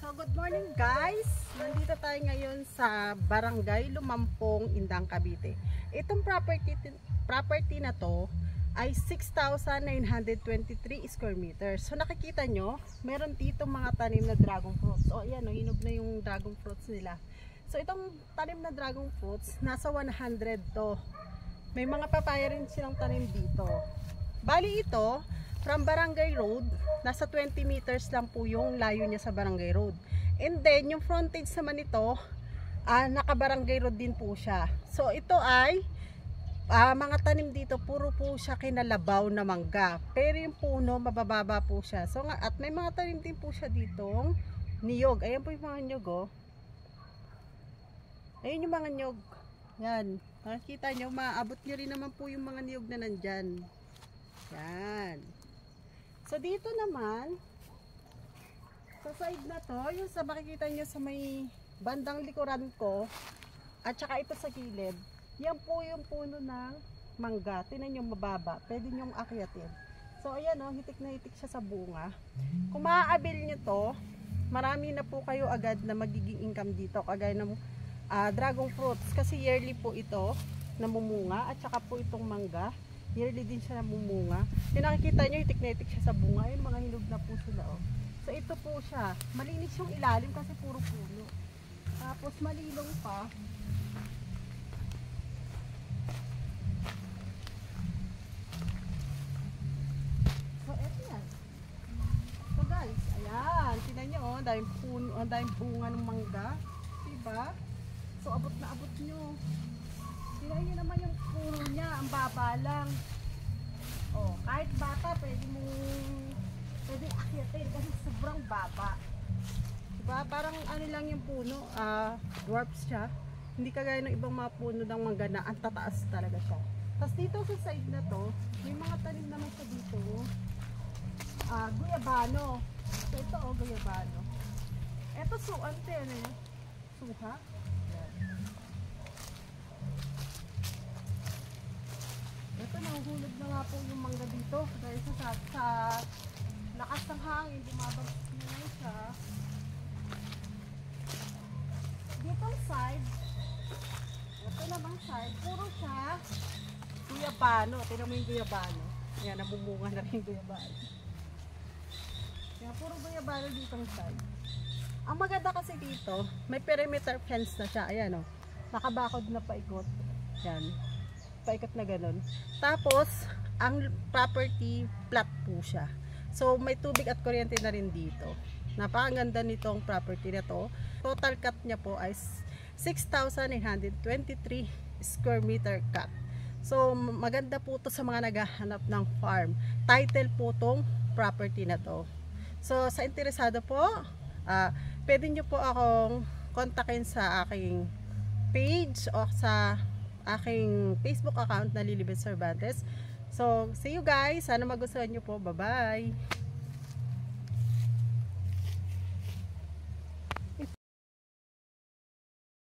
So good morning guys, nandito tayo ngayon sa Barangay Lumampong, Indang, Cavite. Itong property na to ay 6,923 square meters. So nakikita nyo, meron dito mga tanim na dragon fruits. O ayan, hinog na yung dragon fruits nila. So itong tanim na dragon fruits, nasa 100 to. May mga papaya rin silang tanim dito. Bali ito, from Barangay Road, nasa 20 meters lang po yung layo niya sa Barangay Road. And then, yung frontage naman ito, naka-Barangay Road din po siya. So, ito ay, mga tanim dito, puro po siya kinalabaw na mangga. Pero yung puno, mabababa po siya. So, at may mga tanim din po siya ditong niyog. Ayan po yung mga niyog, oh. Ayan yung mga niyog. Yan. Nakikita nyo, maabot nyo rin naman po yung mga niyog na nandyan. Yan. So dito naman, sa side na to, yung sa makikita nyo sa may bandang likuran ko, at saka ito sa gilid, yan po yung puno ng mangga. Tinan nyo mababa, pwede nyong akyatin. So ayan o, hitik na hitik siya sa bunga. Kung maaabil nyo to, marami na po kayo agad na magiging income dito, kagaya ng dragon fruits, kasi yearly po ito namumunga, at saka po itong mangga yearly din siya namumunga. Yung nakikita nyo, hitik na hitik siya sa bunga. Yung mga hinog na po sila, oh. So ito po siya, malinis yung ilalim kasi puro puno, tapos malilong pa. So eto yan. So guys, ayan, tingnan nyo, oh, daming puno, daming bunga ng mangga, diba? So abot na abot nyo. Tingnan nyo naman yung puno niya, ang baba lang. Oh, kahit bata pwede akyatin kasi sobrang baba. Diba? Parang ano lang yung puno, dwarfs siya. Hindi kagaya ng ibang mga puno ng mangga na ang tataas talaga siya. Tapos dito sa side na to, may mga tanim naman siya dito. Guyabano. So ito, oh, guyabano. Ito suante, ano yun? Suha? Ito, nahuhulog na nga po yung mangga dito dahil sa lakas ng hangin, bumabagsak na lang siya. Ditong side, ito namang side, puro siya guyabano. Tingnan mo yung guyabano. Yan, nabumunga na rin yung guyabano. Yan, puro guyabano ditong side. Ang maganda kasi dito, may perimeter fence na siya. Ayan, oh, nakabakod na paikot. Yan, paikot na ganun. Tapos ang property flat po siya, so may tubig at kuryente na rin dito. Napakaganda nitong property na to. Total cut niya po ay 6,923 square meter cut. So maganda po to sa mga naghahanap ng farm. Title po tong property na to. So sa interesado po, pwede nyo po akong kontakin sa aking page o sa aking Facebook account na Lilibet Cervantes. So, see you guys. Sana magustuhan nyo po. Bye-bye!